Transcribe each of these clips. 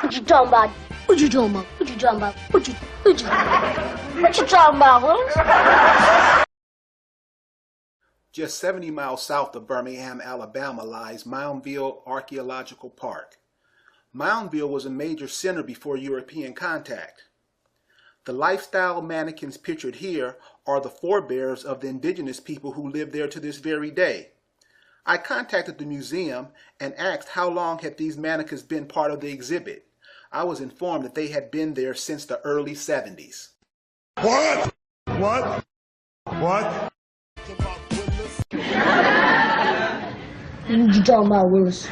What you talking about? What you talking about? What you talking about? What you talking about, Willis? Just 70 miles south of Birmingham, Alabama lies Moundville Archaeological Park. Moundville was a major center before European contact. The lifestyle mannequins pictured here are the forebears of the indigenous people who live there to this very day. I contacted the museum and asked how long had these mannequins been part of the exhibit. I was informed that they had been there since the early 70s. What? What? What? What you talking about, Willis?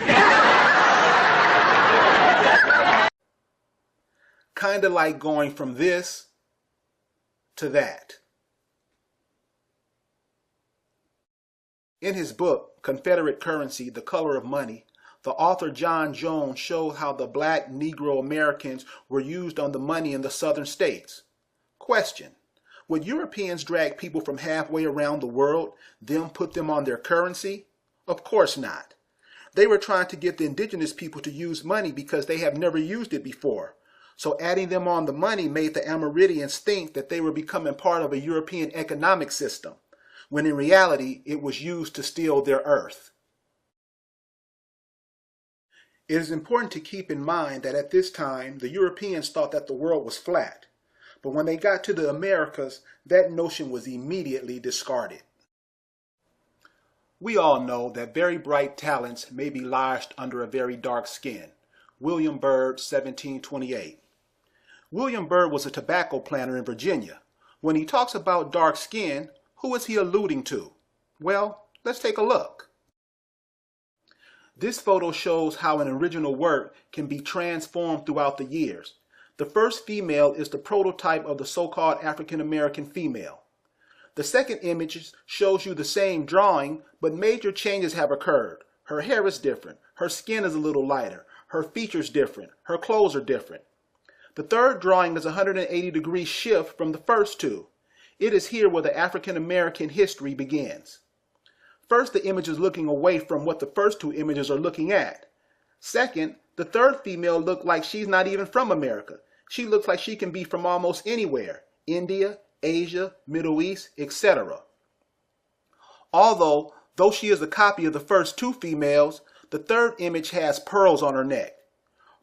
Kinda like going from this to that. In his book, Confederate Currency, The Color of Money, the author John Jones showed how the black Negro Americans were used on the money in the southern states. Question: would Europeans drag people from halfway around the world, then put them on their currency? Of course not. They were trying to get the indigenous people to use money because they have never used it before. So adding them on the money made the Amerindians think that they were becoming part of a European economic system, when in reality it was used to steal their earth. It is important to keep in mind that at this time the Europeans thought that the world was flat, but when they got to the Americas, that notion was immediately discarded. We all know that very bright talents may be lodged under a very dark skin. William Byrd, 1728. William Byrd was a tobacco planter in Virginia. When he talks about dark skin, who is he alluding to? Well, let's take a look. This photo shows how an original work can be transformed throughout the years. The first female is the prototype of the so-called African American female. The second image shows you the same drawing, but major changes have occurred. Her hair is different, her skin is a little lighter, her features different, her clothes are different. The third drawing is a 180-degree shift from the first two. It is here where the African American history begins. First, the image is looking away from what the first two images are looking at. Second, the third female looks like she's not even from America. She looks like she can be from almost anywhere: India, Asia, Middle East, etc. Though she is a copy of the first two females, the third image has pearls on her neck.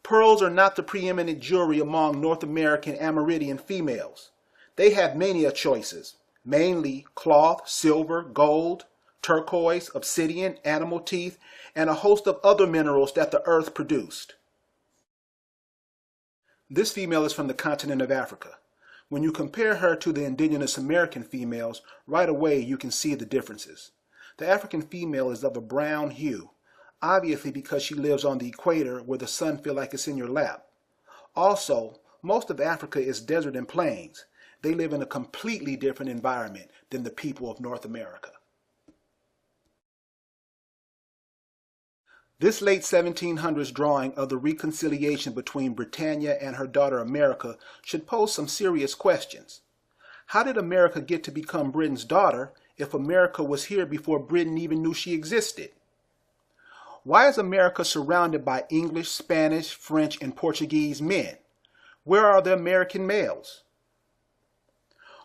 Pearls are not the preeminent jewelry among North American Amerindian females. They have many choices, mainly cloth, silver, gold, turquoise, obsidian, animal teeth, and a host of other minerals that the earth produced. This female is from the continent of Africa. When you compare her to the indigenous American females, right away you can see the differences. The African female is of a brown hue, obviously because she lives on the equator where the sun feels like it's in your lap. Also, most of Africa is desert and plains. They live in a completely different environment than the people of North America. This late 1700s drawing of the reconciliation between Britannia and her daughter America should pose some serious questions. How did America get to become Britain's daughter if America was here before Britain even knew she existed? Why is America surrounded by English, Spanish, French, and Portuguese men? Where are the American males?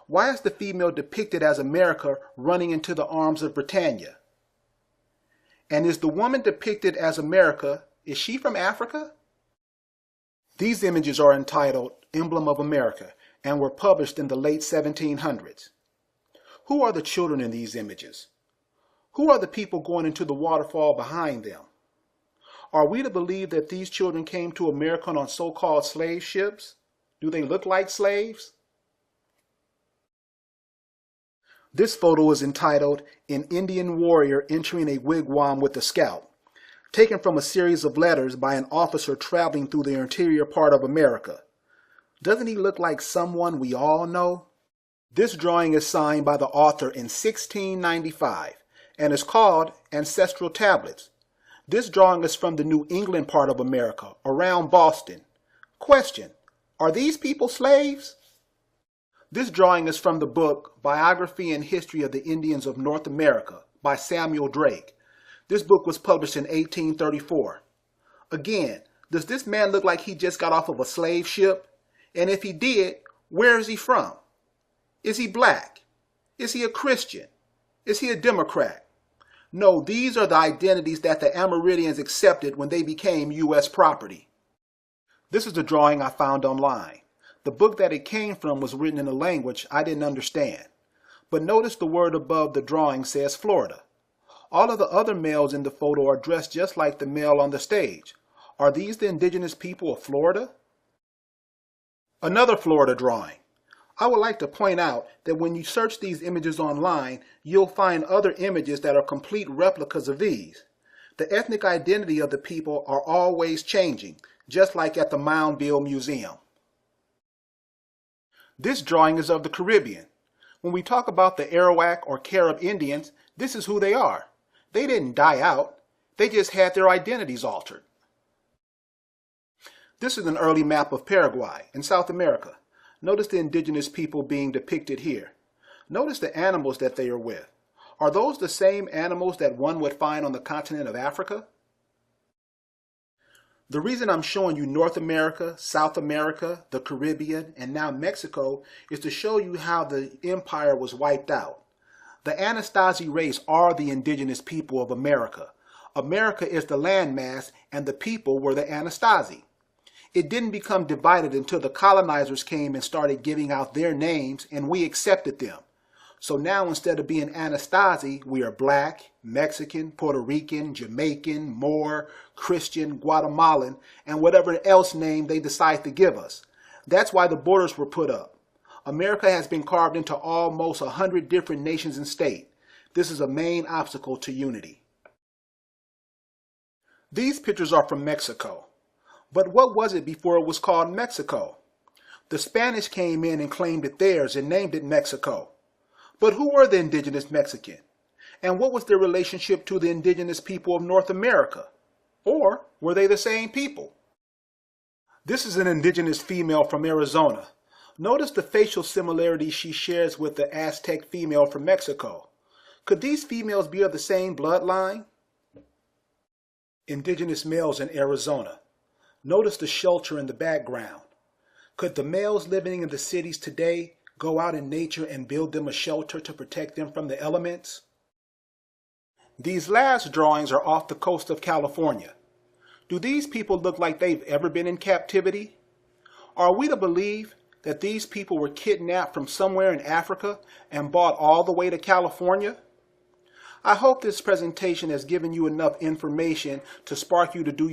Why is the female depicted as America running into the arms of Britannia? And is the woman depicted as America, is she from Africa? These images are entitled Emblem of America and were published in the late 1700s. Who are the children in these images? Who are the people going into the waterfall behind them? Are we to believe that these children came to America on so-called slave ships? Do they look like slaves? This photo is entitled An Indian Warrior Entering a Wigwam with a Scout, taken from a series of letters by an officer traveling through the interior part of America. Doesn't he look like someone we all know? This drawing is signed by the author in 1695 and is called Ancestral Tablets. This drawing is from the New England part of America, around Boston. Question: are these people slaves? This drawing is from the book Biography and History of the Indians of North America by Samuel Drake. This book was published in 1834. Again, Does this man look like he just got off of a slave ship? And if he did, where is he from? Is he black? Is he a Christian? Is he a Democrat? No, these are the identities that the Amerindians accepted when they became U.S. property. This is the drawing I found online. The book that it came from was written in a language I didn't understand. But notice the word above the drawing says Florida. All of the other males in the photo are dressed just like the male on the stage. Are these the indigenous people of Florida? Another Florida drawing. I would like to point out that when you search these images online, you'll find other images that are complete replicas of these. The ethnic identity of the people are always changing, just like at the Moundville Museum. This drawing is of the Caribbean. When we talk about the Arawak or Carib Indians, this is who they are. They didn't die out. They just had their identities altered. This is an early map of Paraguay in South America. Notice the indigenous people being depicted here. Notice the animals that they are with. Are those the same animals that one would find on the continent of Africa? The reason I'm showing you North America, South America, the Caribbean, and now Mexico is to show you how the empire was wiped out. The Anasazi race are the indigenous people of America. America is the landmass and the people were the Anasazi. It didn't become divided until the colonizers came and started giving out their names and we accepted them. So now instead of being Anasazi, we are black, Mexican, Puerto Rican, Jamaican, Moor, Christian, Guatemalan, and whatever else name they decide to give us. That's why the borders were put up. America has been carved into almost 100 different nations and states. This is a main obstacle to unity. These pictures are from Mexico. But what was it before it was called Mexico? The Spanish came in and claimed it theirs and named it Mexico. But who were the indigenous Mexican? And what was their relationship to the indigenous people of North America? Or were they the same people? This is an indigenous female from Arizona. Notice the facial similarities she shares with the Aztec female from Mexico. Could these females be of the same bloodline? Indigenous males in Arizona. Notice the shelter in the background. Could the males living in the cities today go out in nature and build them a shelter to protect them from the elements? These last drawings are off the coast of California. Do these people look like they've ever been in captivity? Are we to believe that these people were kidnapped from somewhere in Africa and brought all the way to California? I hope this presentation has given you enough information to spark you to do